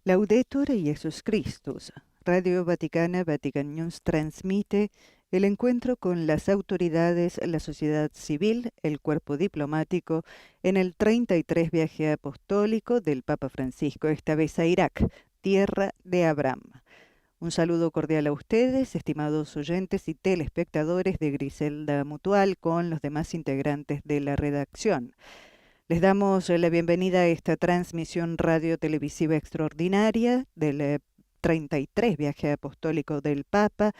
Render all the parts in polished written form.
Laudetur Jesus Christus. Radio Vaticana, Vatican News transmite el encuentro con las autoridades, la sociedad civil, el cuerpo diplomático, en el 33 viaje apostólico del Papa Francisco, esta vez a Irak, tierra de Abraham. Un saludo cordial a ustedes, estimados oyentes y telespectadores de Griselda Mutual, con los demás integrantes de la redacción. Les damos la bienvenida a esta transmisión radio-televisiva extraordinaria del 33 viaje apostólico del Papa,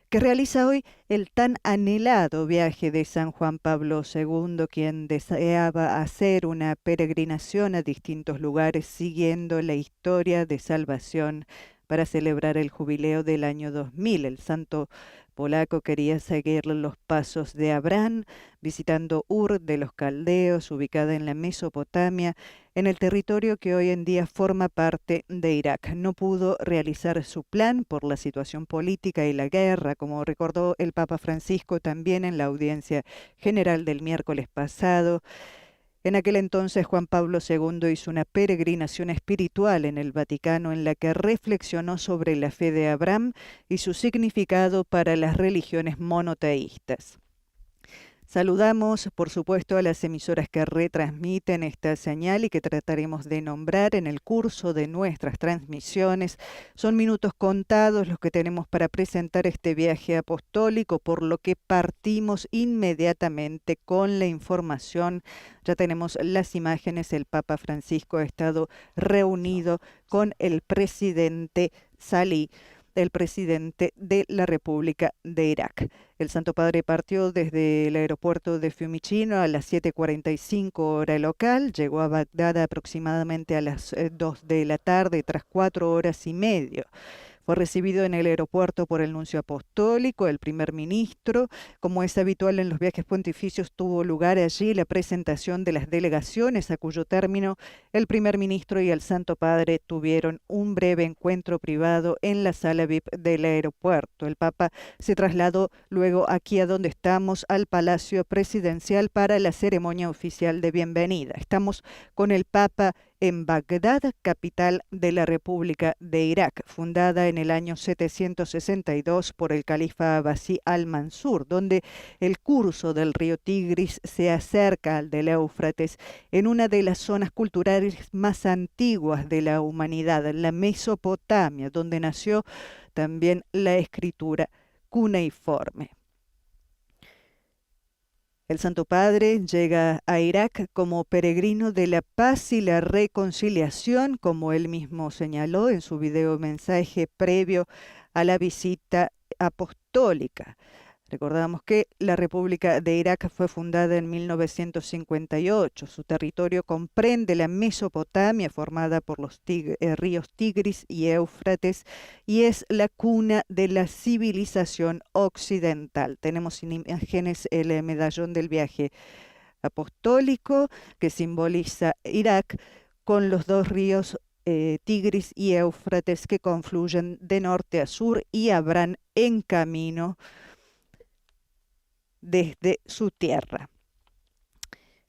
que realiza hoy el tan anhelado viaje de San Juan Pablo II, quien deseaba hacer una peregrinación a distintos lugares siguiendo la historia de salvación para celebrar el jubileo del año 2000. El santo polaco quería seguir los pasos de Abraham, visitando Ur de los Caldeos, ubicada en la Mesopotamia, en el territorio que hoy en día forma parte de Irak. No pudo realizar su plan por la situación política y la guerra, como recordó el Papa Francisco también en la audiencia general del miércoles pasado. En aquel entonces Juan Pablo II hizo una peregrinación espiritual en el Vaticano en la que reflexionó sobre la fe de Abraham y su significado para las religiones monoteístas. Saludamos, por supuesto, a las emisoras que retransmiten esta señal y que trataremos de nombrar en el curso de nuestras transmisiones. Son minutos contados los que tenemos para presentar este viaje apostólico, por lo que partimos inmediatamente con la información. Ya tenemos las imágenes. El Papa Francisco ha estado reunido con el presidente Salih, el presidente de la República de Irak. El Santo Padre partió desde el aeropuerto de Fiumicino a las 7:45 hora local, llegó a Bagdad aproximadamente a las 2 de la tarde, tras 4 horas y media. Fue recibido en el aeropuerto por el nuncio apostólico, el primer ministro. Como es habitual en los viajes pontificios, tuvo lugar allí la presentación de las delegaciones, a cuyo término el primer ministro y el Santo Padre tuvieron un breve encuentro privado en la sala VIP del aeropuerto. El Papa se trasladó luego aquí a donde estamos, al Palacio Presidencial, para la ceremonia oficial de bienvenida. Estamos con el Papa en Bagdad, capital de la República de Irak, fundada en el año 762 por el califa Abbasí al-Mansur, donde el curso del río Tigris se acerca al del Éufrates, en una de las zonas culturales más antiguas de la humanidad, la Mesopotamia, donde nació también la escritura cuneiforme. El Santo Padre llega a Irak como peregrino de la paz y la reconciliación, como él mismo señaló en su video mensaje previo a la visita apostólica. Recordamos que la República de Irak fue fundada en 1958. Su territorio comprende la Mesopotamia, formada por los ríos Tigris y Éufrates, y es la cuna de la civilización occidental. Tenemos en imágenes el medallón del viaje apostólico, que simboliza Irak, con los dos ríos Tigris y Éufrates que confluyen de norte a sur y habrán en camino desde su tierra.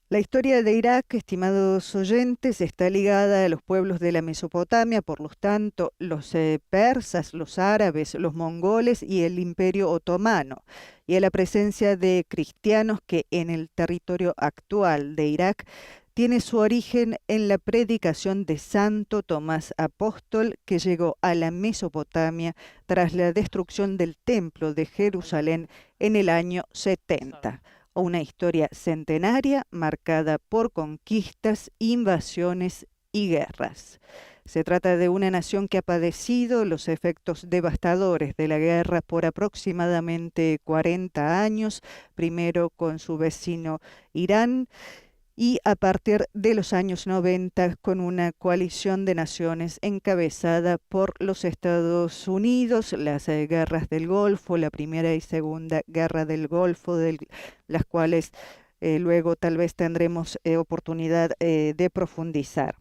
La historia de Irak, estimados oyentes, está ligada a los pueblos de la Mesopotamia, por lo tanto, los persas, los árabes, los mongoles y el Imperio Otomano, y a la presencia de cristianos que en el territorio actual de Irak tiene su origen en la predicación de Santo Tomás Apóstol, que llegó a la Mesopotamia tras la destrucción del Templo de Jerusalén en el año 70. Una historia centenaria marcada por conquistas, invasiones y guerras. Se trata de una nación que ha padecido los efectos devastadores de la guerra por aproximadamente 40 años, primero con su vecino Irán, y a partir de los años 90 con una coalición de naciones encabezada por los Estados Unidos, las guerras del Golfo, la primera y segunda guerra del Golfo, las cuales luego tal vez tendremos oportunidad de profundizar.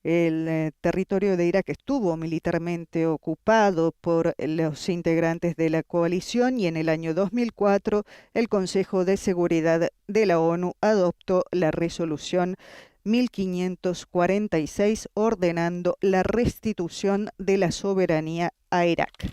El territorio de Irak estuvo militarmente ocupado por los integrantes de la coalición y en el año 2004 el Consejo de Seguridad de la ONU adoptó la resolución 1546, ordenando la restitución de la soberanía a Irak.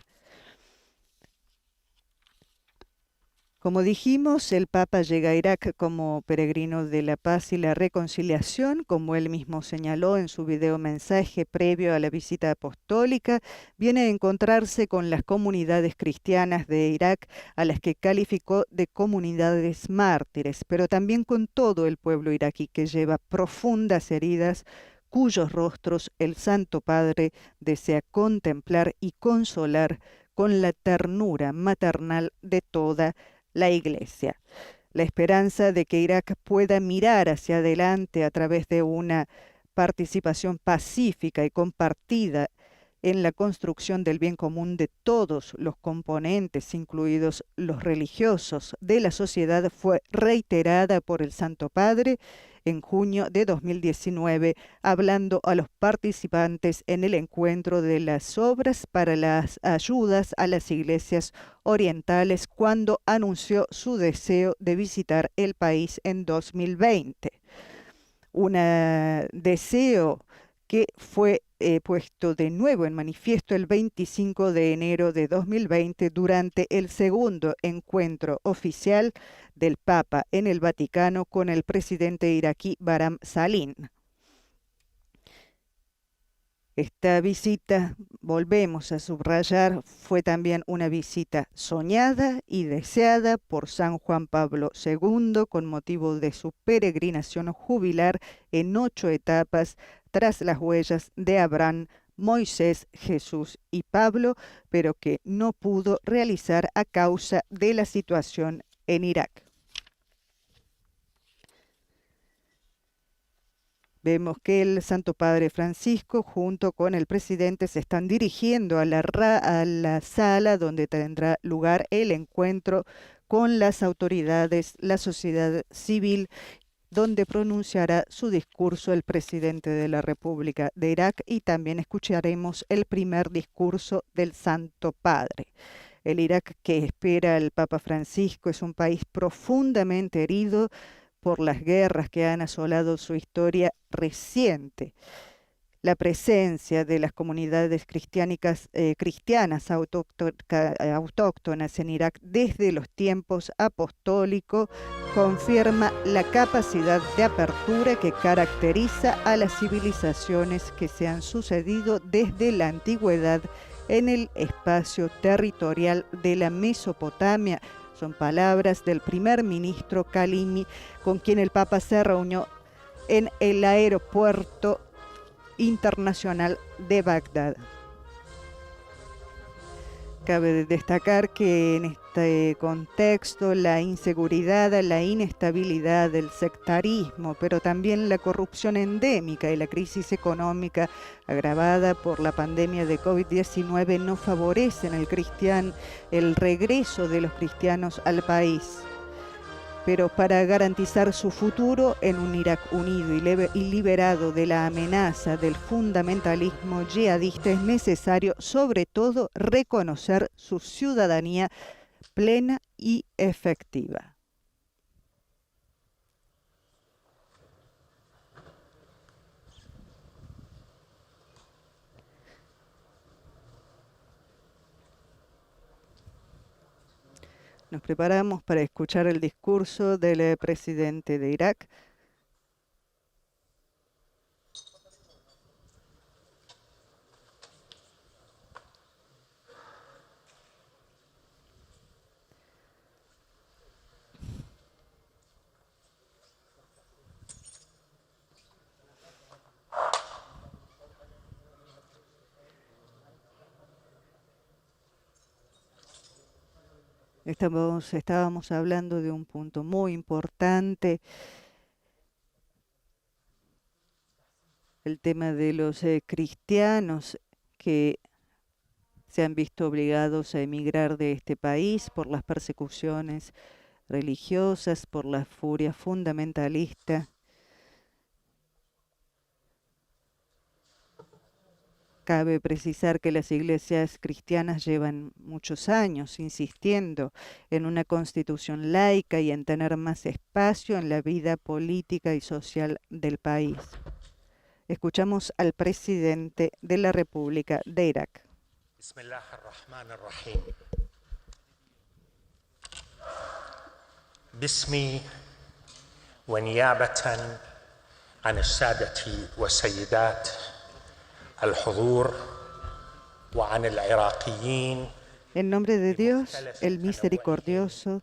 Como dijimos, el Papa llega a Irak como peregrino de la paz y la reconciliación, como él mismo señaló en su video mensaje previo a la visita apostólica. Viene a encontrarse con las comunidades cristianas de Irak, a las que calificó de comunidades mártires, pero también con todo el pueblo iraquí, que lleva profundas heridas, cuyos rostros el Santo Padre desea contemplar y consolar con la ternura maternal de toda la Iglesia. La esperanza de que Irak pueda mirar hacia adelante a través de una participación pacífica y compartida en la construcción del bien común de todos los componentes, incluidos los religiosos, de la sociedad, fue reiterada por el Santo Padre en junio de 2019, hablando a los participantes en el encuentro de las obras para las ayudas a las iglesias orientales, cuando anunció su deseo de visitar el país en 2020. Un deseo que fue puesto de nuevo en manifiesto el 25 de enero de 2020 durante el segundo encuentro oficial del Papa en el Vaticano con el presidente iraquí Barham Salim. Esta visita, volvemos a subrayar, fue también una visita soñada y deseada por San Juan Pablo II con motivo de su peregrinación jubilar en 8 etapas tras las huellas de Abraham, Moisés, Jesús y Pablo, pero que no pudo realizar a causa de la situación en Irak. Vemos que el Santo Padre Francisco junto con el presidente se están dirigiendo a la sala donde tendrá lugar el encuentro con las autoridades, la sociedad civil, donde pronunciará su discurso el presidente de la República de Irak, y también escucharemos el primer discurso del Santo Padre. El Irak que espera el Papa Francisco es un país profundamente herido por las guerras que han asolado su historia reciente. La presencia de las comunidades cristianas autóctonas en Irak desde los tiempos apostólicos confirma la capacidad de apertura que caracteriza a las civilizaciones que se han sucedido desde la antigüedad en el espacio territorial de la Mesopotamia. Son palabras del primer ministro Kalimi, con quien el Papa se reunió en el aeropuerto internacional de Bagdad. Cabe destacar que en este contexto la inseguridad, la inestabilidad, el sectarismo, pero también la corrupción endémica y la crisis económica agravada por la pandemia de COVID-19 no favorecen el regreso de los cristianos al país. Pero para garantizar su futuro en un Irak unido y liberado de la amenaza del fundamentalismo yihadista, es necesario, sobre todo, reconocer su ciudadanía plena y efectiva. Nos preparamos para escuchar el discurso del presidente de Irak. Estábamos hablando de un punto muy importante, el tema de los cristianos que se han visto obligados a emigrar de este país por las persecuciones religiosas, por la furia fundamentalista. Cabe precisar que las iglesias cristianas llevan muchos años insistiendo en una constitución laica y en tener más espacio en la vida política y social del país. Escuchamos al presidente de la República de Irak. Bismillahirrahmanirrahim. Bismi wa niyabatan an as-sadati wa sayyidat al-hudur wa an al-iraqiyin. En nombre de Dios, el misericordioso,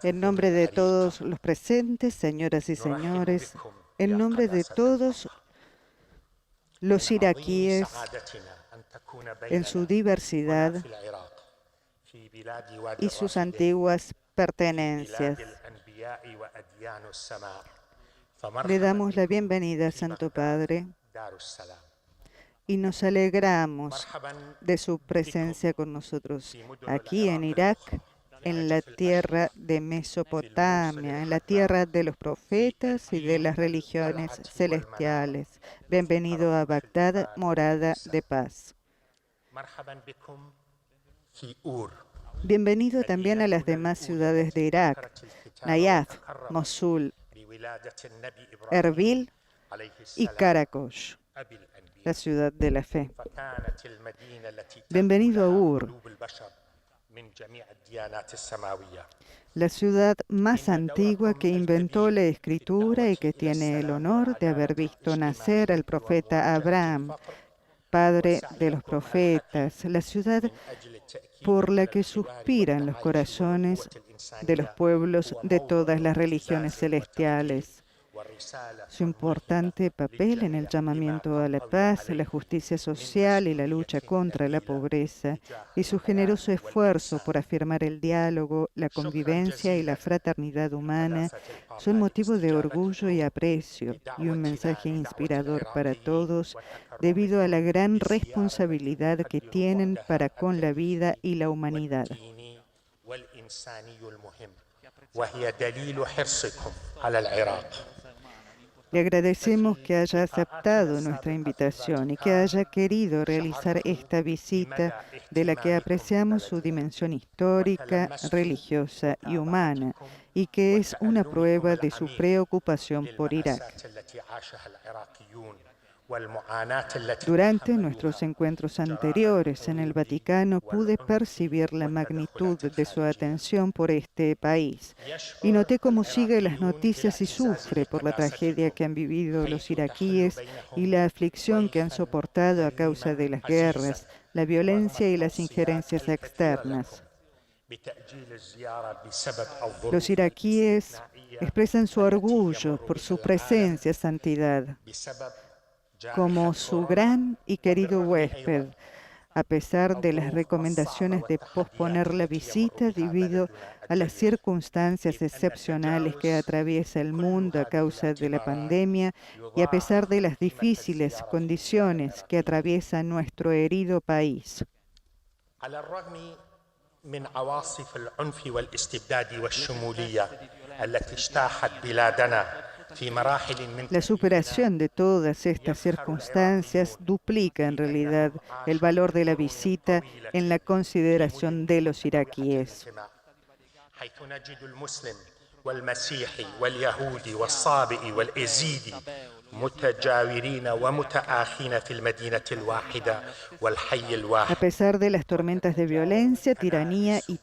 en nombre de todos los presentes, señoras y señores, en nombre de todos los iraquíes en su diversidad y sus antiguas pertenencias, le damos la bienvenida, Santo Padre, y nos alegramos de su presencia con nosotros aquí en Irak, en la tierra de Mesopotamia, en la tierra de los profetas y de las religiones celestiales. Bienvenido a Bagdad, morada de paz. Bienvenido también a las demás ciudades de Irak, Nayaf, Mosul, Erbil y Karakosh, la ciudad de la fe. Bienvenido a Ur, la ciudad más antigua que inventó la escritura y que tiene el honor de haber visto nacer al profeta Abraham, padre de los profetas, la ciudad por la que suspiran los corazones de los pueblos de todas las religiones celestiales. Su importante papel en el llamamiento a la paz, la justicia social y la lucha contra la pobreza, y su generoso esfuerzo por afirmar el diálogo, la convivencia y la fraternidad humana son motivo de orgullo y aprecio, y un mensaje inspirador para todos, debido a la gran responsabilidad que tienen para con la vida y la humanidad. Le agradecemos que haya aceptado nuestra invitación y que haya querido realizar esta visita de la que apreciamos su dimensión histórica, religiosa y humana, y que es una prueba de su preocupación por Irak. Durante nuestros encuentros anteriores en el Vaticano pude percibir la magnitud de su atención por este país y noté cómo sigue las noticias y sufre por la tragedia que han vivido los iraquíes y la aflicción que han soportado a causa de las guerras, la violencia y las injerencias externas. Los iraquíes expresan su orgullo por su presencia, santidad, como su gran y querido huésped, a pesar de las recomendaciones de posponer la visita debido a las circunstancias excepcionales que atraviesa el mundo a causa de la pandemia y a pesar de las difíciles condiciones que atraviesa nuestro herido país. La superación de todas estas circunstancias duplica en realidad el valor de la visita en la consideración de los iraquíes. A pesar de las tormentas de violencia, tiranía y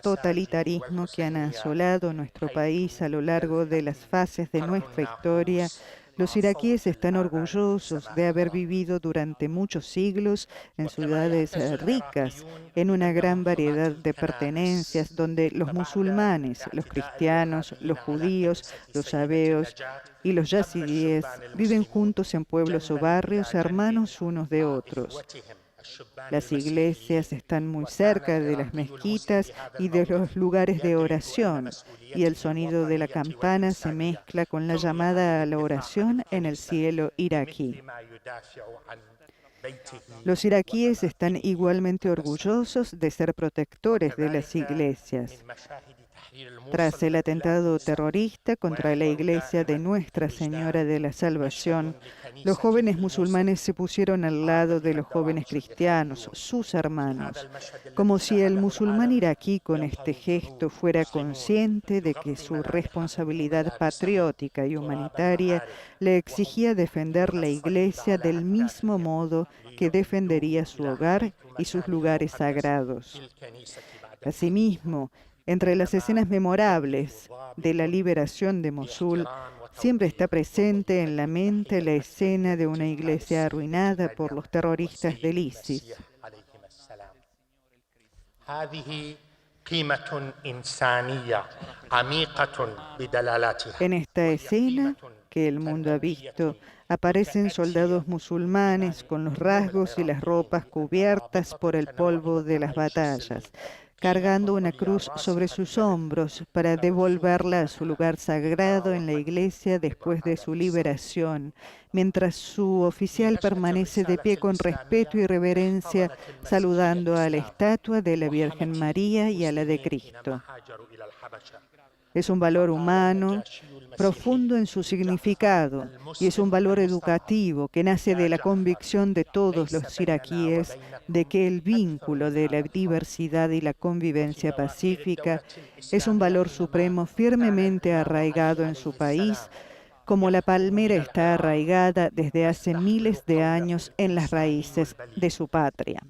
totalitarismo que han asolado nuestro país a lo largo de las fases de nuestra historia, los iraquíes están orgullosos de haber vivido durante muchos siglos en ciudades ricas, en una gran variedad de pertenencias, donde los musulmanes, los cristianos, los judíos, los sabeos y los yazidíes viven juntos en pueblos o barrios hermanos unos de otros. Las iglesias están muy cerca de las mezquitas y de los lugares de oración, y el sonido de la campana se mezcla con la llamada a la oración en el cielo iraquí. Los iraquíes están igualmente orgullosos de ser protectores de las iglesias. Tras el atentado terrorista contra la iglesia de Nuestra Señora de la Salvación, los jóvenes musulmanes se pusieron al lado de los jóvenes cristianos, sus hermanos, como si el musulmán iraquí con este gesto fuera consciente de que su responsabilidad patriótica y humanitaria le exigía defender la iglesia del mismo modo que defendería su hogar y sus lugares sagrados. Asimismo, entre las escenas memorables de la liberación de Mosul, siempre está presente en la mente la escena de una iglesia arruinada por los terroristas del ISIS. En esta escena que el mundo ha visto, aparecen soldados musulmanes con los rasgos y las ropas cubiertas por el polvo de las batallas, cargando una cruz sobre sus hombros para devolverla a su lugar sagrado en la iglesia después de su liberación, mientras su oficial permanece de pie con respeto y reverencia, saludando a la estatua de la Virgen María y a la de Cristo. Es un valor humano profundo en su significado y es un valor educativo que nace de la convicción de todos los iraquíes de que el vínculo de la diversidad y la convivencia pacífica es un valor supremo firmemente arraigado en su país, como la palmera está arraigada desde hace miles de años en las raíces de su patria.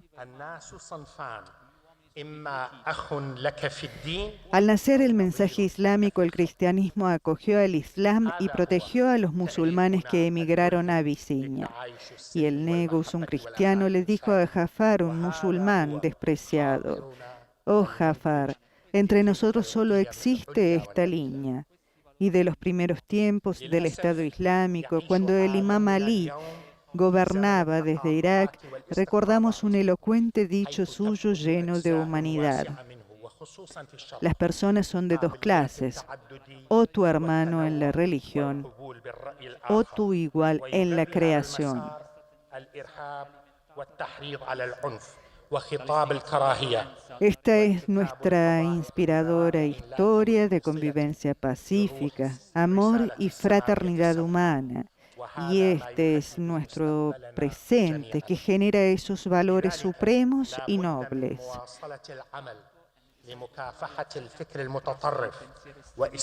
Al nacer el mensaje islámico, el cristianismo acogió al Islam y protegió a los musulmanes que emigraron a Abisinia. Y el Negus, un cristiano, le dijo a Jafar, un musulmán despreciado: «Oh Jafar, entre nosotros solo existe esta línea». Y de los primeros tiempos del Estado Islámico, cuando el imam Ali gobernaba desde Irak, recordamos un elocuente dicho suyo lleno de humanidad. Las personas son de dos clases, o tu hermano en la religión, o tu igual en la creación. Esta es nuestra inspiradora historia de convivencia pacífica, amor y fraternidad humana. Y este es nuestro presente que genera esos valores supremos y nobles.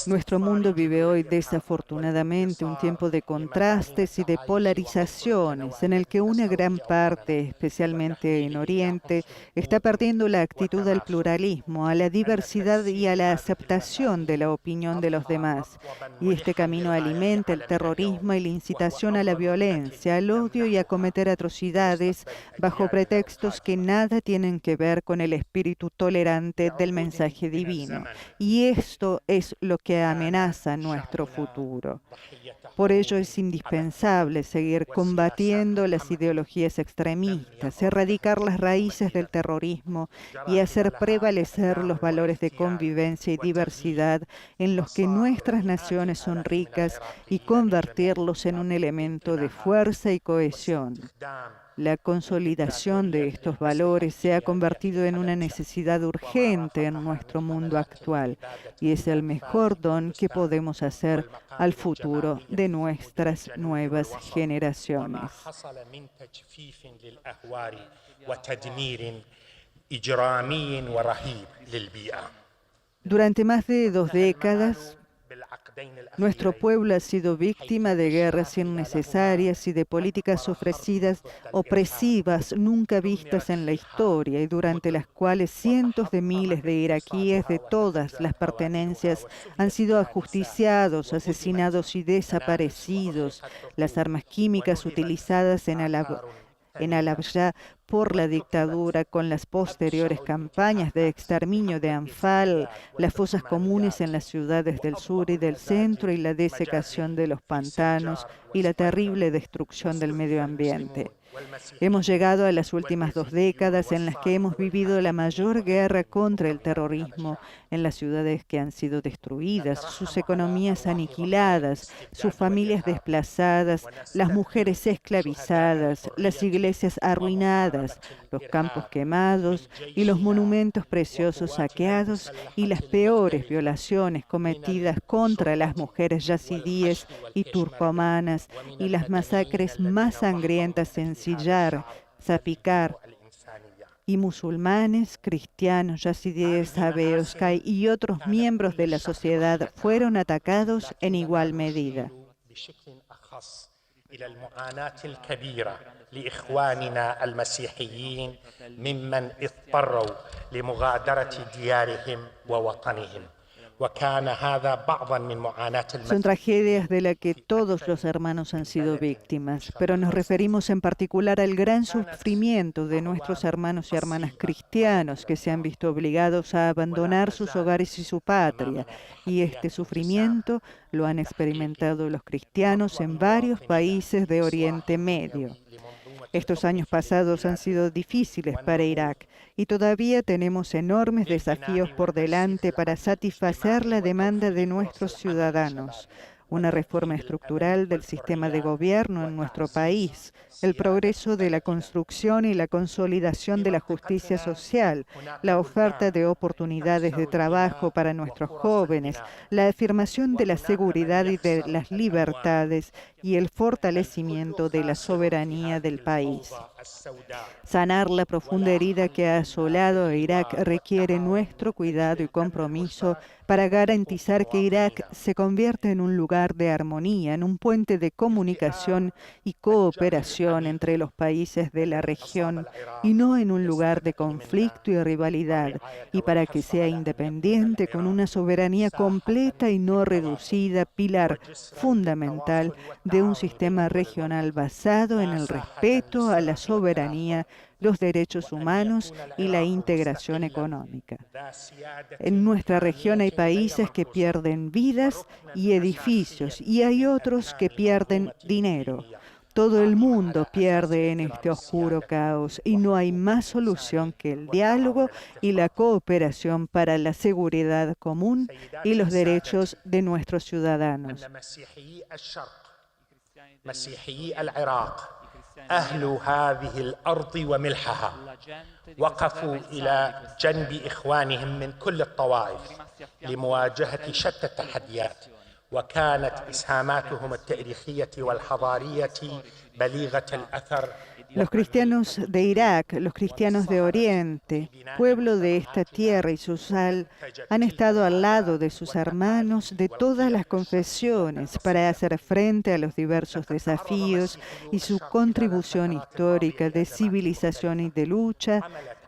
Nuestro mundo vive hoy desafortunadamente un tiempo de contrastes y de polarizaciones en el que una gran parte, especialmente en Oriente, está perdiendo la actitud al pluralismo, a la diversidad y a la aceptación de la opinión de los demás. Y este camino alimenta el terrorismo y la incitación a la violencia, al odio y a cometer atrocidades bajo pretextos que nada tienen que ver con el espíritu tolerante del mensaje divino. Y esto es lo que amenaza nuestro futuro. Por ello es indispensable seguir combatiendo las ideologías extremistas, erradicar las raíces del terrorismo y hacer prevalecer los valores de convivencia y diversidad en los que nuestras naciones son ricas y convertirlos en un elemento de fuerza y cohesión. La consolidación de estos valores se ha convertido en una necesidad urgente en nuestro mundo actual y es el mejor don que podemos hacer al futuro de nuestras nuevas generaciones. Durante más de 2 décadas, nuestro pueblo ha sido víctima de guerras innecesarias y de políticas opresivas nunca vistas en la historia y durante las cuales cientos de miles de iraquíes de todas las pertenencias han sido ajusticiados, asesinados y desaparecidos. Las armas químicas utilizadas en Halabja por la dictadura, con las posteriores campañas de exterminio de Anfal, las fosas comunes en las ciudades del sur y del centro y la desecación de los pantanos y la terrible destrucción del medio ambiente. Hemos llegado a las últimas 2 décadas en las que hemos vivido la mayor guerra contra el terrorismo en las ciudades que han sido destruidas, sus economías aniquiladas, sus familias desplazadas, las mujeres esclavizadas, las iglesias arruinadas, asesinadas, los campos quemados y los monumentos preciosos saqueados y las peores violaciones cometidas contra las mujeres yazidíes y turcomanas y las masacres más sangrientas en Sillar, Zapikar, y musulmanes, cristianos, yazidíes, sabeoskai y otros miembros de la sociedad fueron atacados en igual medida. إلى المعاناة الكبيرة لإخواننا المسيحيين ممن اضطروا لمغادرة ديارهم ووطنهم. Son tragedias de las que todos los hermanos han sido víctimas, pero nos referimos en particular al gran sufrimiento de nuestros hermanos y hermanas cristianos que se han visto obligados a abandonar sus hogares y su patria, y este sufrimiento lo han experimentado los cristianos en varios países de Oriente Medio. Estos años pasados han sido difíciles para Irak y todavía tenemos enormes desafíos por delante para satisfacer la demanda de nuestros ciudadanos. Una reforma estructural del sistema de gobierno en nuestro país, el progreso de la construcción y la consolidación de la justicia social, la oferta de oportunidades de trabajo para nuestros jóvenes, la afirmación de la seguridad y de las libertades y el fortalecimiento de la soberanía del país. Sanar la profunda herida que ha asolado a Irak requiere nuestro cuidado y compromiso para garantizar que Irak se convierta en un lugar de armonía, en un puente de comunicación y cooperación entre los países de la región y no en un lugar de conflicto y rivalidad, y para que sea independiente con una soberanía completa y no reducida, pilar fundamental de un sistema regional basado en el respeto a la soberanía, los derechos humanos y la integración económica. En nuestra región hay países que pierden vidas y edificios y hay otros que pierden dinero. Todo el mundo pierde en este oscuro caos y no hay más solución que el diálogo y la cooperación para la seguridad común y los derechos de nuestros ciudadanos. أهل هذه الأرض وملحها وقفوا إلى جنب إخوانهم من كل الطوائف لمواجهة شتى التحديات وكانت إسهاماتهم التاريخية والحضارية بليغة الأثر. Los cristianos de Irak, los cristianos de Oriente, pueblo de esta tierra y su sal, han estado al lado de sus hermanos de todas las confesiones para hacer frente a los diversos desafíos y su contribución histórica de civilización y de lucha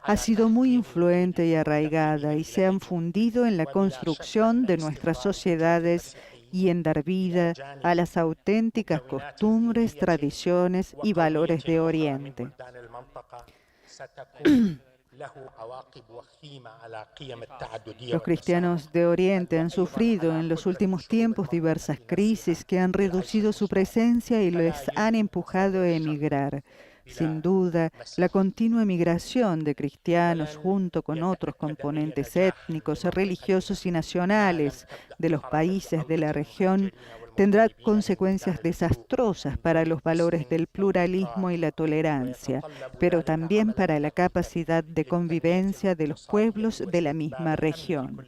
ha sido muy influente y arraigada y se han fundido en la construcción de nuestras sociedades y en dar vida a las auténticas costumbres, tradiciones y valores de Oriente. Los cristianos de Oriente han sufrido en los últimos tiempos diversas crisis que han reducido su presencia y les han empujado a emigrar. Sin duda, la continua migración de cristianos junto con otros componentes étnicos, religiosos y nacionales de los países de la región tendrá consecuencias desastrosas para los valores del pluralismo y la tolerancia, pero también para la capacidad de convivencia de los pueblos de la misma región.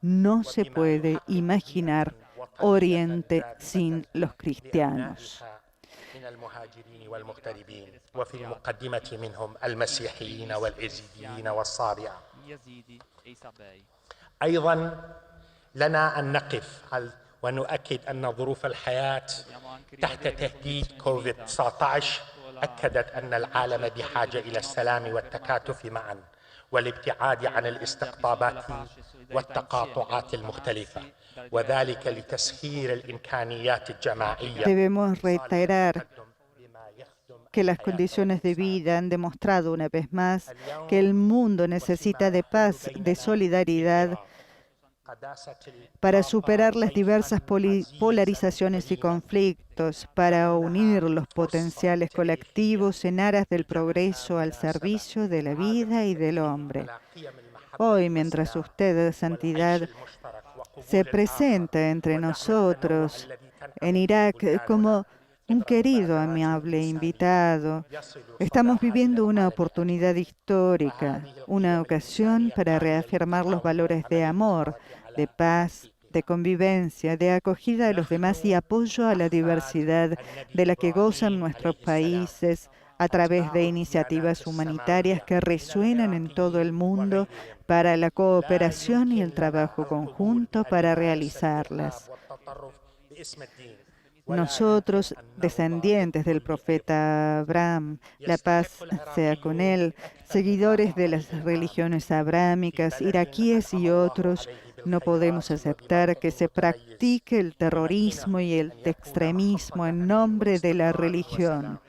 No se puede imaginar Oriente sin los cristianos. المهاجرين والمغتربين وفي المقدمة منهم المسيحيين والإزيديين والصابئة. أيضا لنا أن نقف ونؤكد أن ظروف الحياة تحت تهديد كوفيد-19 أكدت أن العالم بحاجة إلى السلام والتكاتف معا والابتعاد عن الاستقطابات والتقاطعات المختلفة. Debemos reiterar que las condiciones de vida han demostrado una vez más que el mundo necesita de paz, de solidaridad, para superar las diversas polarizaciones y conflictos, para unir los potenciales colectivos en aras del progreso al servicio de la vida y del hombre. Hoy, mientras usted, Santidad, se presenta entre nosotros en Irak como un querido, amable invitado. Estamos viviendo una oportunidad histórica, una ocasión para reafirmar los valores de amor, de paz, de convivencia, de acogida a los demás y apoyo a la diversidad de la que gozan nuestros países a través de iniciativas humanitarias que resuenan en todo el mundo para la cooperación y el trabajo conjunto para realizarlas. Nosotros, descendientes del profeta Abraham, la paz sea con él, seguidores de las religiones abrámicas, iraquíes y otros, no podemos aceptar que se practique el terrorismo y el extremismo en nombre de la religión.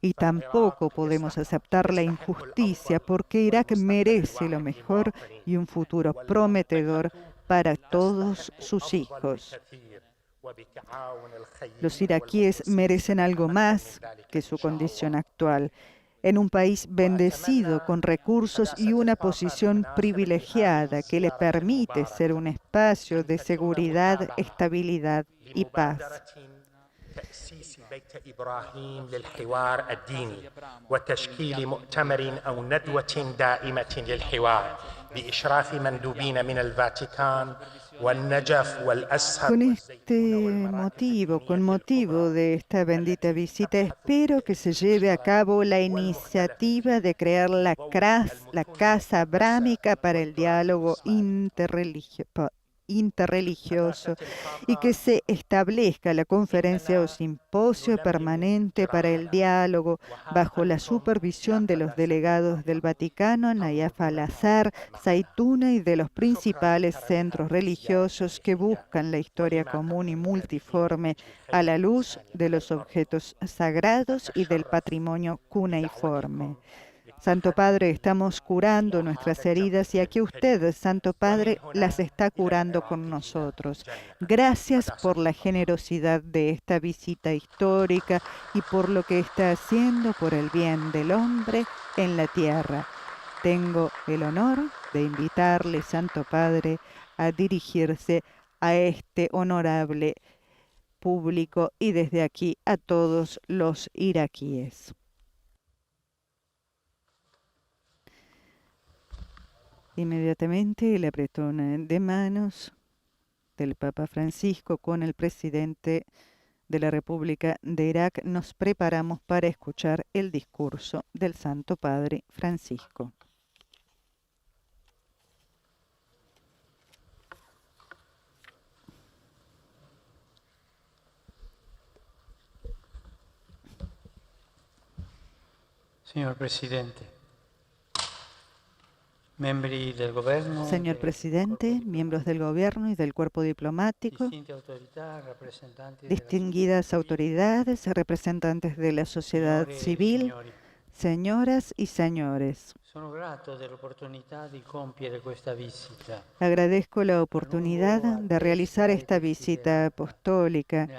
Y tampoco podemos aceptar la injusticia porque Irak merece lo mejor y un futuro prometedor para todos sus hijos. Los iraquíes merecen algo más que su condición actual. En un país bendecido con recursos y una posición privilegiada que le permite ser un espacio de seguridad, estabilidad y paz. تأسيس بيت إبراهيم للحوار الديني وتشكيل مؤتمر أو ندوة دائمة للحوار بإشراف مندوبين من الفاتيكان والنجف والأزهر. Con motivo de esta bendita visita, espero que se lleve a cabo la iniciativa de crear la Casa Abrámica para el Diálogo interreligioso y que se establezca la conferencia o simposio permanente para el diálogo bajo la supervisión de los delegados del Vaticano, Nayaf al-Azhar, Zaytuna y de los principales centros religiosos que buscan la historia común y multiforme a la luz de los objetos sagrados y del patrimonio cuneiforme. Santo Padre, estamos curando nuestras heridas y aquí usted, Santo Padre, las está curando con nosotros. Gracias por la generosidad de esta visita histórica y por lo que está haciendo por el bien del hombre en la tierra. Tengo el honor de invitarle, Santo Padre, a dirigirse a este honorable público y desde aquí a todos los iraquíes. Inmediatamente el apretón de manos del Papa Francisco con el presidente de la República de Irak, nos preparamos para escuchar el discurso del Santo Padre Francisco. Señor Presidente, Señor Presidente, miembros del Gobierno y del Cuerpo Diplomático, distinguidas autoridades, representantes de la sociedad civil, señoras y señores. Agradezco la oportunidad de realizar esta visita apostólica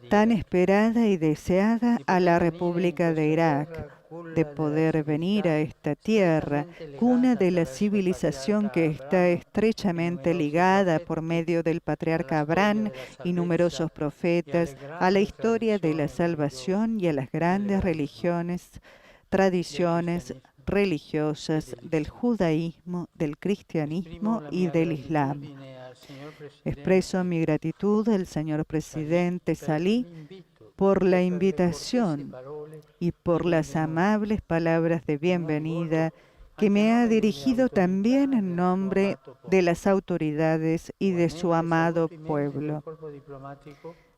tan esperada y deseada a la República de Irak, de poder venir a esta tierra, cuna de la civilización que está estrechamente ligada por medio del patriarca Abraham y numerosos profetas, a la historia de la salvación y a las grandes religiones, tradiciones religiosas del judaísmo, del cristianismo y del islam. Expreso mi gratitud al señor presidente Salih por la invitación y por las amables palabras de bienvenida que me ha dirigido también en nombre de las autoridades y de su amado pueblo.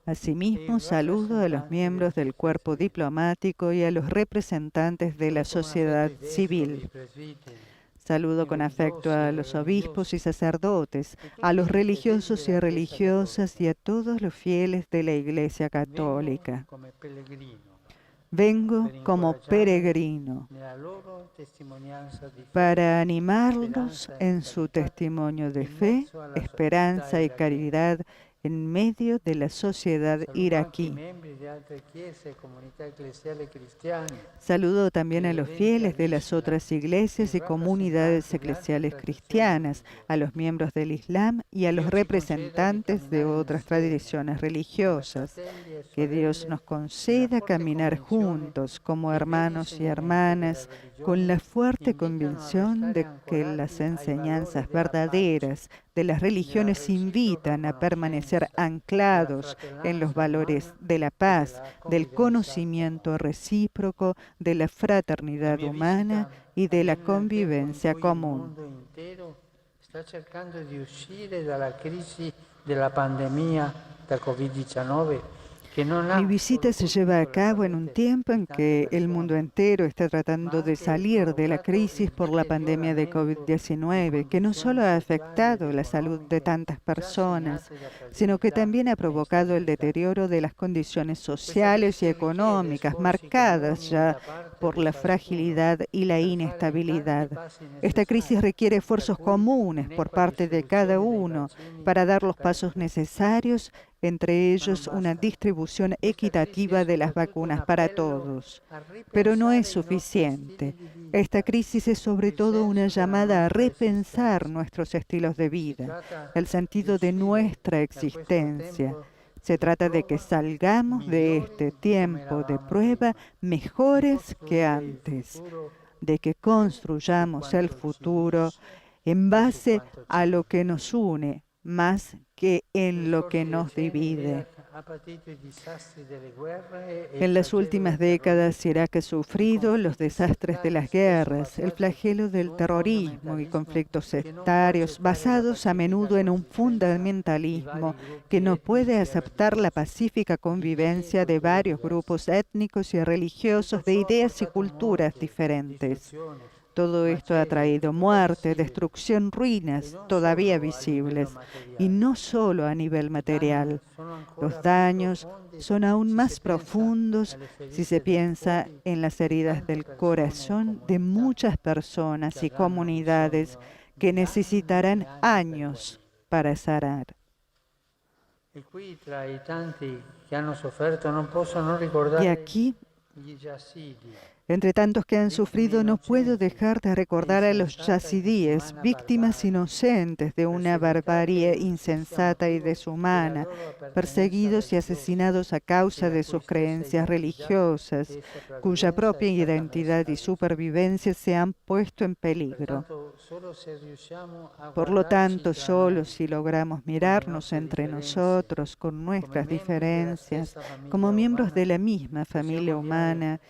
Asimismo, saludo a los miembros del cuerpo diplomático y a los representantes de la sociedad civil. Saludo con afecto a los obispos y sacerdotes, a los religiosos y religiosas y a todos los fieles de la Iglesia Católica. Vengo como peregrino para animarlos en su testimonio de fe, esperanza y caridad en medio de la sociedad iraquí. Saludo también a los fieles de las otras iglesias y comunidades eclesiales cristianas, a los miembros del Islam y a los representantes de otras tradiciones religiosas. Que Dios nos conceda caminar juntos como hermanos y hermanas con la fuerte convicción de que las enseñanzas verdaderas de las religiones invitan a permanecer anclados en los valores de la paz, del conocimiento recíproco, de la fraternidad humana y de la convivencia común. Está cercando di uscire dalla crisi della pandemia da Covid-19. Mi visita se lleva a cabo en un tiempo en que el mundo entero está tratando de salir de la crisis por la pandemia de COVID-19, que no solo ha afectado la salud de tantas personas, sino que también ha provocado el deterioro de las condiciones sociales y económicas, marcadas ya por la fragilidad y la inestabilidad. Esta crisis requiere esfuerzos comunes por parte de cada uno para dar los pasos necesarios, entre ellos una distribución equitativa de las vacunas para todos. Pero no es suficiente. Esta crisis es sobre todo una llamada a repensar nuestros estilos de vida, el sentido de nuestra existencia. Se trata de que salgamos de este tiempo de prueba mejores que antes, de que construyamos el futuro en base a lo que nos une, más que en lo que nos divide. En las últimas décadas, Irak ha sufrido los desastres de las guerras, el flagelo del terrorismo y conflictos sectarios basados a menudo en un fundamentalismo que no puede aceptar la pacífica convivencia de varios grupos étnicos y religiosos de ideas y culturas diferentes. Todo esto ha traído muerte, destrucción, ruinas todavía visibles, y no solo a nivel material. Los daños son aún más profundos si se piensa en las heridas del corazón de muchas personas y comunidades que necesitarán años para sanar. Y aquí, entre tantos que han sufrido, no puedo dejar de recordar a los yazidíes, víctimas inocentes de una barbarie insensata y deshumana, perseguidos y asesinados a causa de sus creencias religiosas, cuya propia identidad y supervivencia se han puesto en peligro. Por lo tanto, solo si logramos mirarnos entre nosotros con nuestras diferencias, como miembros de la misma familia humana,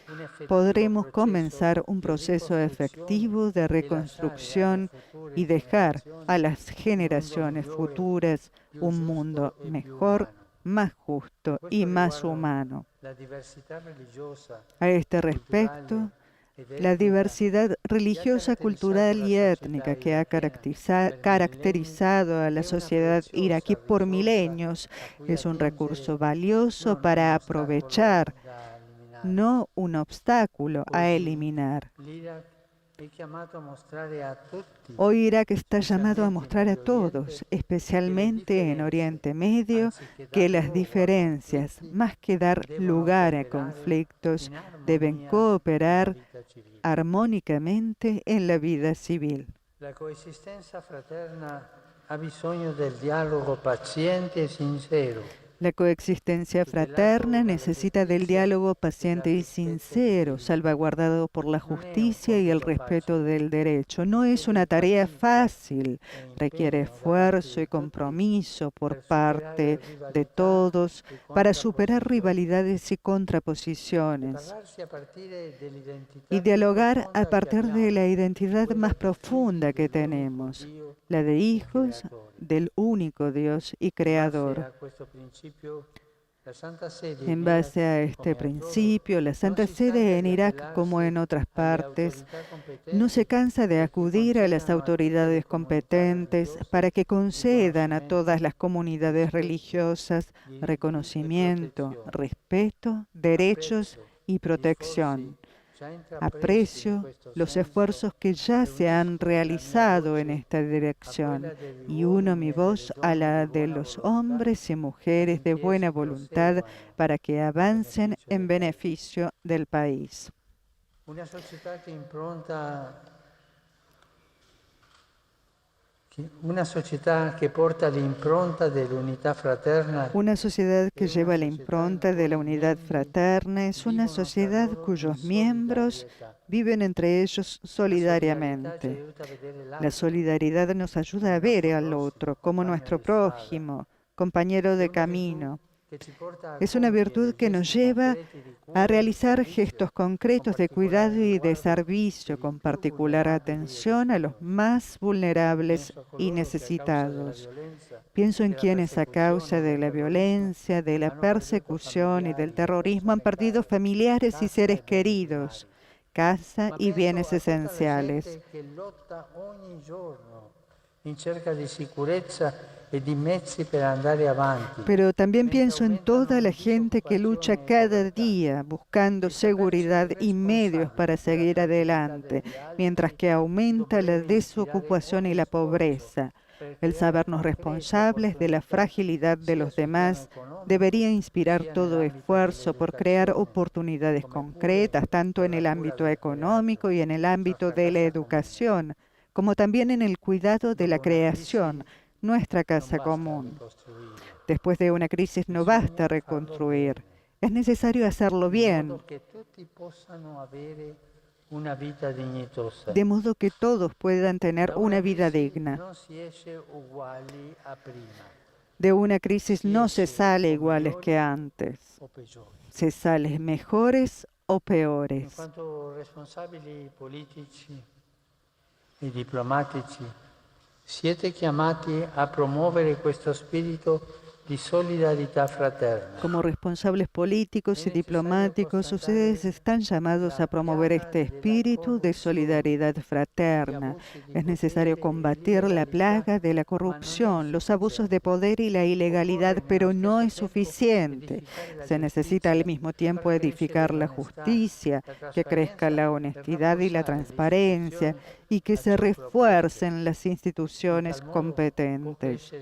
podremos comenzar un proceso efectivo de reconstrucción y dejar a las generaciones futuras un mundo mejor, más justo y más humano. A este respecto, la diversidad religiosa, cultural y étnica que ha caracterizado a la sociedad iraquí por milenios es un recurso valioso para aprovechar, no un obstáculo a eliminar. Hoy Irak está llamado a mostrar a todos, especialmente en Oriente Medio, que las diferencias, más que dar lugar a conflictos, deben cooperar armónicamente en la vida civil. La coexistencia fraterna ha bisogno del dialogo paziente e sincero. La coexistencia fraterna necesita del diálogo paciente y sincero, salvaguardado por la justicia y el respeto del derecho. No es una tarea fácil, requiere esfuerzo y compromiso por parte de todos para superar rivalidades y contraposiciones y dialogar a partir de la identidad más profunda que tenemos, la de hijos del único Dios y Creador. En base a este principio, la Santa Sede en Irak, como en otras partes, no se cansa de acudir a las autoridades competentes para que concedan a todas las comunidades religiosas reconocimiento, respeto, derechos y protección. Aprecio los esfuerzos que ya se han realizado en esta dirección y uno mi voz a la de los hombres y mujeres de buena voluntad para que avancen en beneficio del país. Una sociedad que porta l'impronta dell'unità fraterna. Una sociedad que lleva la impronta de la unidad fraterna es una sociedad cuyos miembros viven entre ellos solidariamente. La solidaridad nos ayuda a ver al otro como nuestro prójimo, compañero de camino. Es una virtud que nos lleva a realizar gestos concretos de cuidado y de servicio con particular atención a los más vulnerables y necesitados. Pienso en quienes a causa de la violencia, de la persecución y del terrorismo han perdido familiares y seres queridos, casa y bienes esenciales. Pero también pienso en toda la gente que lucha cada día buscando seguridad y medios para seguir adelante, mientras que aumenta la desocupación y la pobreza. El sabernos responsables de la fragilidad de los demás debería inspirar todo esfuerzo por crear oportunidades concretas, tanto en el ámbito económico y en el ámbito de la educación, como también en el cuidado de la creación, nuestra casa común. Después de una crisis no basta reconstruir, es necesario hacerlo bien, de modo que todos puedan tener una vida digna. De una crisis no se sale iguales que antes, se sale mejores o peores. En cuanto responsabili politici e diplomatici, siete chiamati a promuovere questo spirito di solidarietà fraterna. Como responsables políticos y diplomáticos, ustedes están llamados a promover este espíritu de solidaridad fraterna. Es necesario combatir la plaga de la corrupción, los abusos de poder y la ilegalidad, pero no es suficiente. Se necesita al mismo tiempo edificar la justicia, que crezca la honestidad y la transparencia, y que se refuercen las instituciones competentes.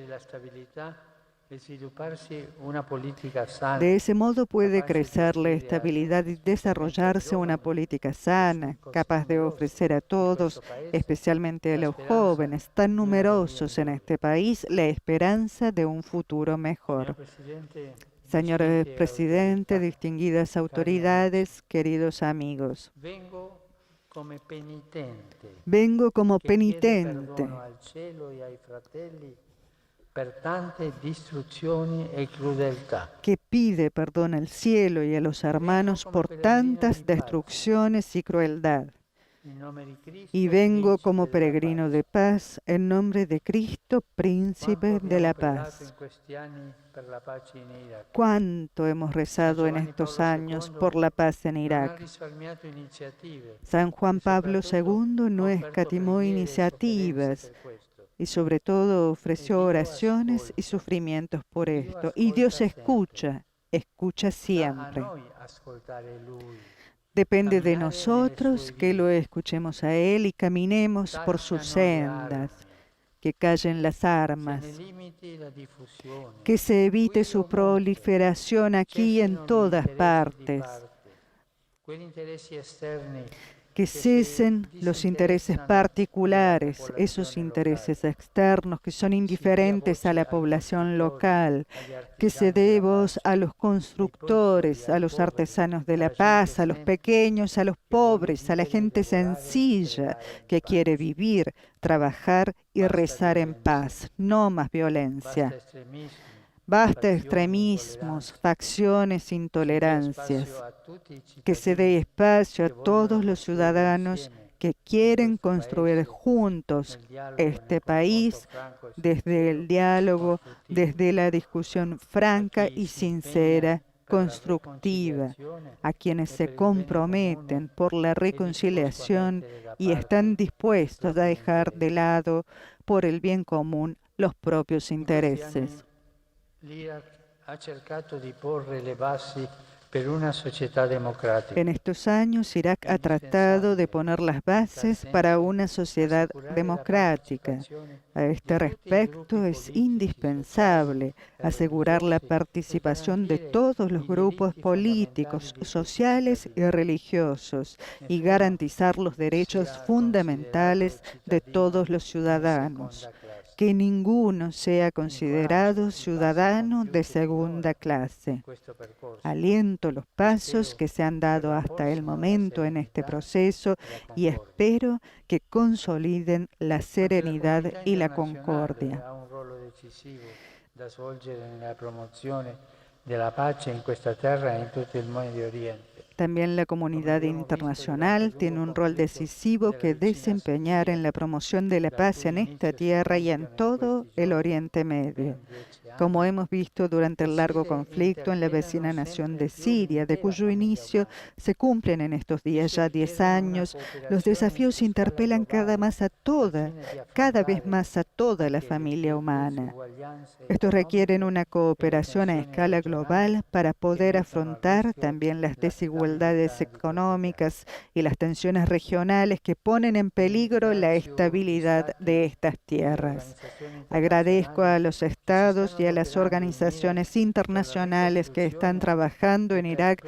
De ese modo puede crecer la estabilidad y desarrollarse una política sana, capaz de ofrecer a todos, especialmente a los jóvenes tan numerosos en este país, la esperanza de un futuro mejor. Señor Presidente, distinguidas autoridades, queridos amigos, vengo como penitente que pide perdón al cielo y a los hermanos por tantas destrucciones y crueldad. Y vengo como peregrino de paz en nombre de Cristo, Príncipe de la paz. ¿Cuánto hemos rezado en estos años por la paz en Irak? San Juan Pablo II no escatimó iniciativas y sobre todo ofreció oraciones y sufrimientos por esto. Y Dios escucha siempre. Depende de nosotros que lo escuchemos a Él y caminemos por sus sendas, que callen las armas, que se evite su proliferación aquí y en todas partes, que cesen los intereses particulares, esos intereses externos que son indiferentes a la población local, que se dé voz a los constructores, a los artesanos de la paz, a los pequeños, a los pobres, a la gente sencilla que quiere vivir, trabajar y rezar en paz, no más violencia. Basta extremismos, facciones, intolerancias. Que se dé espacio a todos los ciudadanos que quieren construir juntos este país desde el diálogo, desde la discusión franca y sincera, constructiva, a quienes se comprometen por la reconciliación y están dispuestos a dejar de lado por el bien común los propios intereses. L'Iraq ha cercato di porre le basi per una società democratica. En estos años, Irak ha tratado de poner las bases para una sociedad democrática. A este respecto, es indispensable asegurar la participación de todos los grupos políticos, sociales y religiosos y garantizar los derechos fundamentales de todos los ciudadanos. Que ninguno sea considerado ciudadano de segunda clase. Aliento los pasos que se han dado hasta el momento en este proceso y espero que consoliden la serenidad y la concordia. También la comunidad internacional tiene un rol decisivo que desempeñar en la promoción de la paz en esta tierra y en todo el Oriente Medio. Como hemos visto durante el largo conflicto en la vecina nación de Siria, de cuyo inicio se cumplen en estos días ya 10 años, los desafíos interpelan cada vez más a toda la familia humana. Estos requieren una cooperación a escala global para poder afrontar también las desigualdades económicas y las tensiones regionales que ponen en peligro la estabilidad de estas tierras. Agradezco a los estados y a las organizaciones internacionales que están trabajando en Irak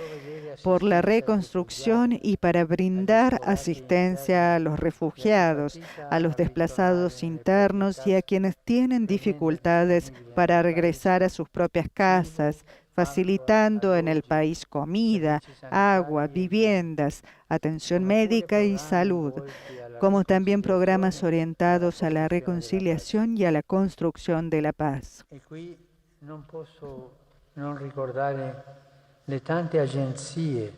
por la reconstrucción y para brindar asistencia a los refugiados, a los desplazados internos y a quienes tienen dificultades para regresar a sus propias casas, facilitando en el país comida, agua, viviendas, atención médica y salud, como también programas orientados a la reconciliación y a la construcción de la paz. Non posso non ricordare le tante agenzie,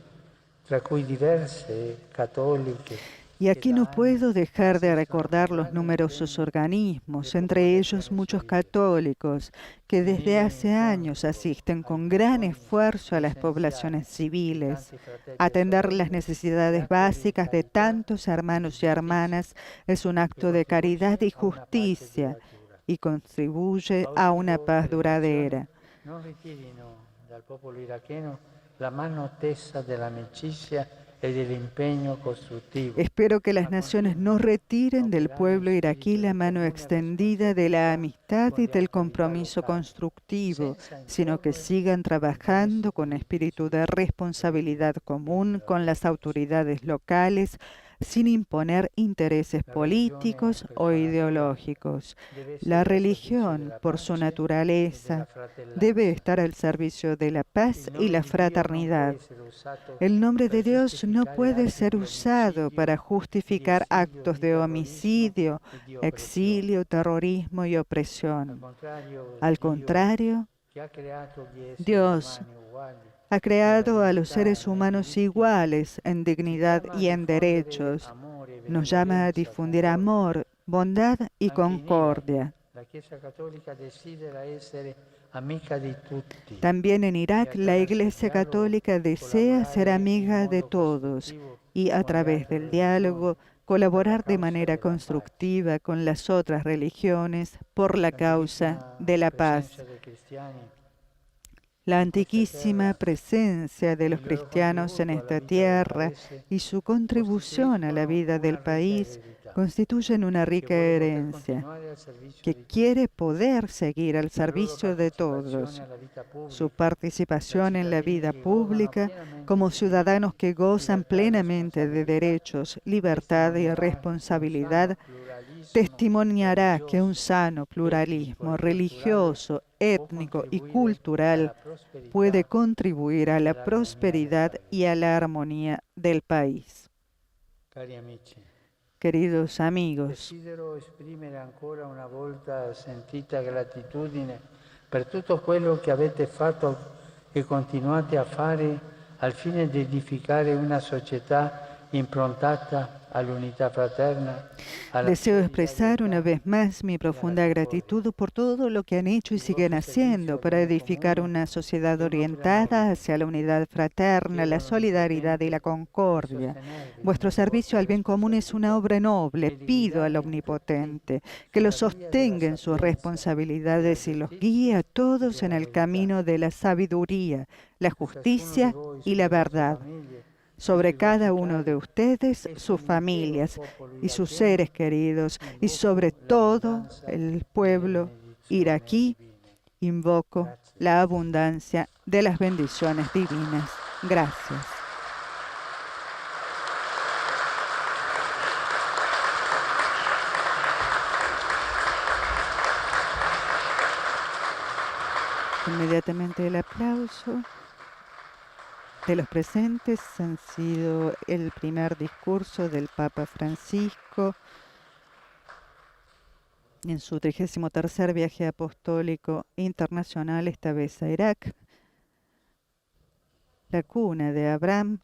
tra cui diverse cattoliche. Y aquí no puedo dejar de recordar los numerosos organismos, entre ellos muchos católicos, que desde hace años asisten con gran esfuerzo a las poblaciones civiles. Atender las necesidades básicas de tantos hermanos y hermanas es un acto de caridad y justicia y contribuye a una paz duradera. Non ritirino dal popolo iracheno la mano tesa dell'amicizia e dell'impegno costruttivo. Espero que las naciones no retiren del pueblo iraquí la mano extendida de la amistad y del compromiso constructivo, sino que sigan trabajando con espíritu de responsabilidad común con las autoridades locales, sin imponer intereses políticos o ideológicos. La religión, por su naturaleza, debe estar al servicio de la paz y la fraternidad. El nombre de Dios no puede ser usado para justificar actos de homicidio, exilio, terrorismo y opresión. Al contrario, Dios ha creado a los seres humanos iguales en dignidad y en derechos. Nos llama a difundir amor, bondad y concordia. También en Irak, la Iglesia Católica desea ser amiga de todos y, a través del diálogo, colaborar de manera constructiva con las otras religiones por la causa de la paz. La antiquísima presencia de los cristianos en esta tierra y su contribución a la vida del país constituyen una rica herencia que quiere poder seguir al servicio de todos. Su participación en la vida pública como ciudadanos que gozan plenamente de derechos, libertad y responsabilidad testimoniará que un sano pluralismo religioso, étnico y cultural puede contribuir a la prosperidad y a la armonía del país. Queridos amigos, desidero esprimere ancora una volta sentita gratitudine per tutto quello che avete fatto e continuate a fare al fine di edificare una società improntata all'unità fraterna. Deseo expresar una vez más mi profunda gratitud por todo lo que han hecho y siguen haciendo para edificar una sociedad orientada hacia la unidad fraterna, la solidaridad y la concordia. Vuestro servicio al bien común es una obra noble. Pido al Omnipotente que los sostenga en sus responsabilidades y los guíe a todos en el camino de la sabiduría, la justicia y la verdad. Sobre cada uno de ustedes, sus familias y sus seres queridos, y sobre todo el pueblo iraquí, invoco la abundancia de las bendiciones divinas. Gracias. Inmediatamente el aplauso de los presentes han sido el primer discurso del Papa Francisco en su 33º viaje apostólico internacional, esta vez a Irak, la cuna de Abraham.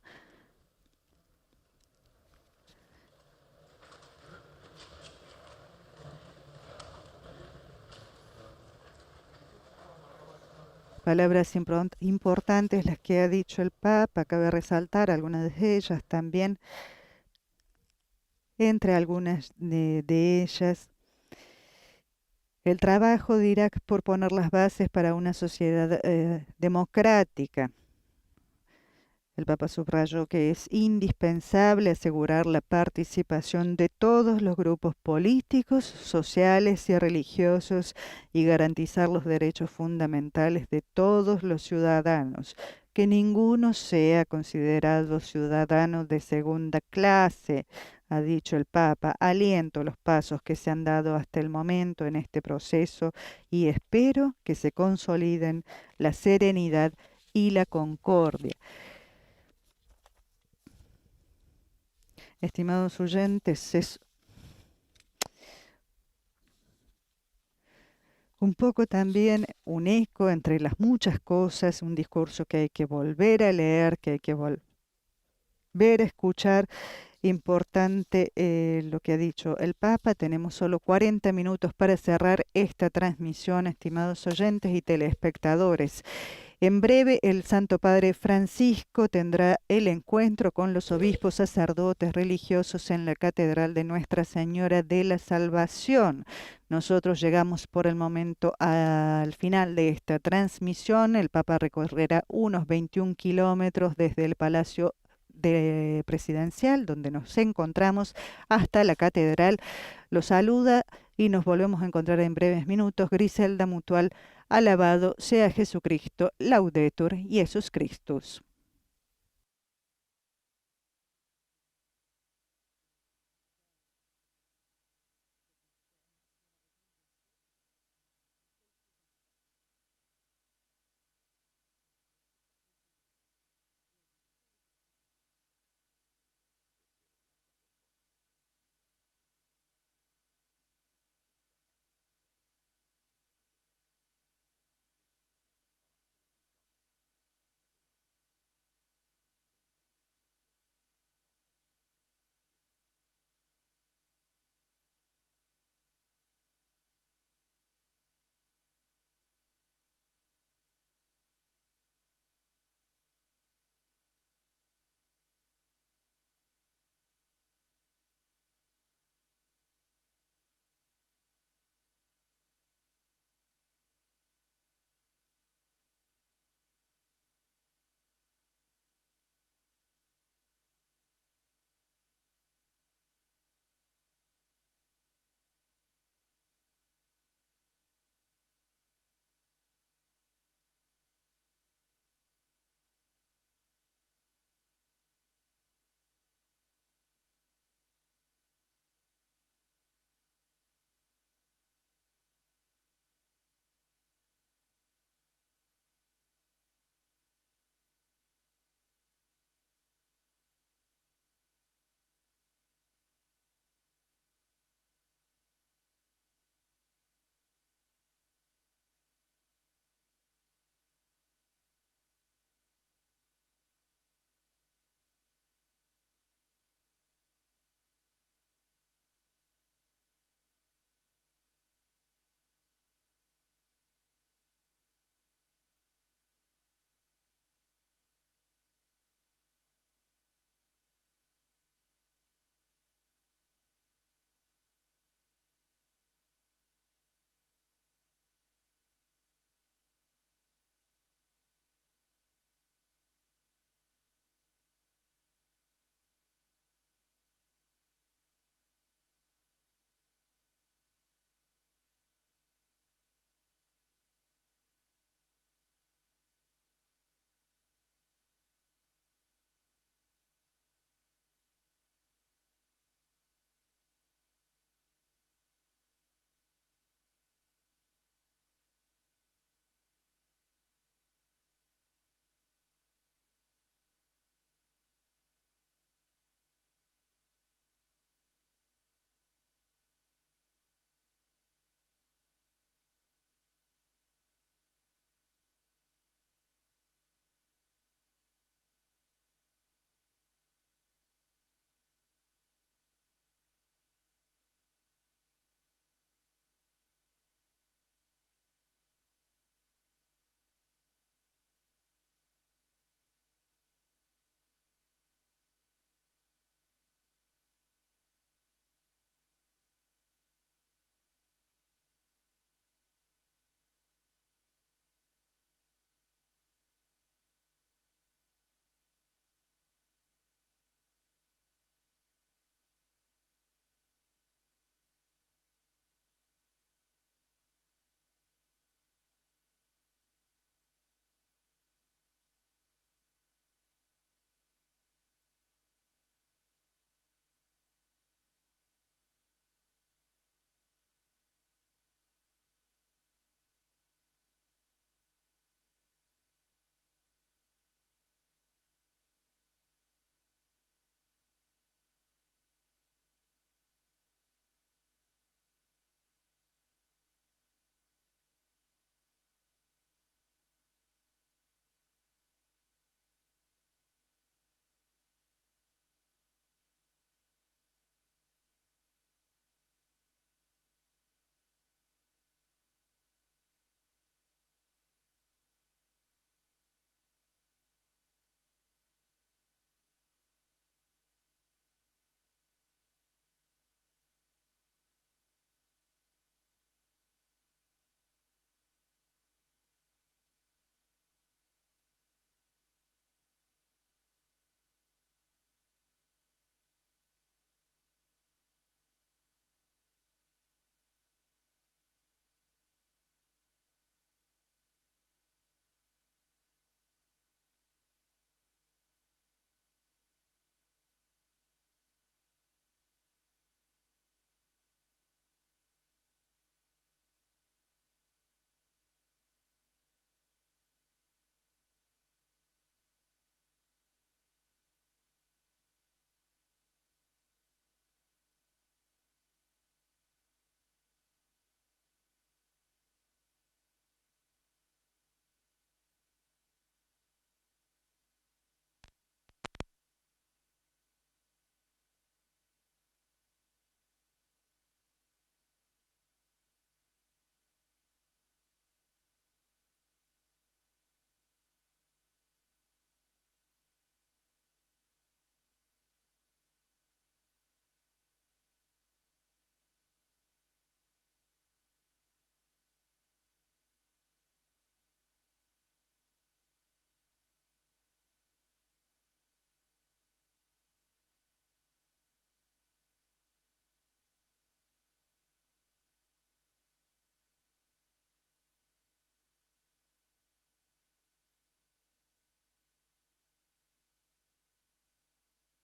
Palabras importantes las que ha dicho el Papa, cabe resaltar algunas de ellas también. Entre algunas de ellas, el trabajo de Irak por poner las bases para una sociedad democrática. El Papa subrayó que es indispensable asegurar la participación de todos los grupos políticos, sociales y religiosos y garantizar los derechos fundamentales de todos los ciudadanos, que ninguno sea considerado ciudadano de segunda clase, ha dicho el Papa. Aliento los pasos que se han dado hasta el momento en este proceso y espero que se consoliden la serenidad y la concordia. Estimados oyentes, es un poco también un eco entre las muchas cosas, un discurso que hay que volver a leer, que hay que volver a escuchar. Importante lo que ha dicho el Papa. Tenemos solo 40 minutos para cerrar esta transmisión, estimados oyentes y telespectadores. En breve, el Santo Padre Francisco tendrá el encuentro con los obispos, sacerdotes, religiosos en la Catedral de Nuestra Señora de la Salvación. Nosotros llegamos por el momento al final de esta transmisión. El Papa recorrerá unos 21 kilómetros desde el Palacio Presidencial, donde nos encontramos, hasta la Catedral. Los saluda y nos volvemos a encontrar en breves minutos. Griselda Mutual. Alabado sea Jesucristo, Laudetur Jesus Christus.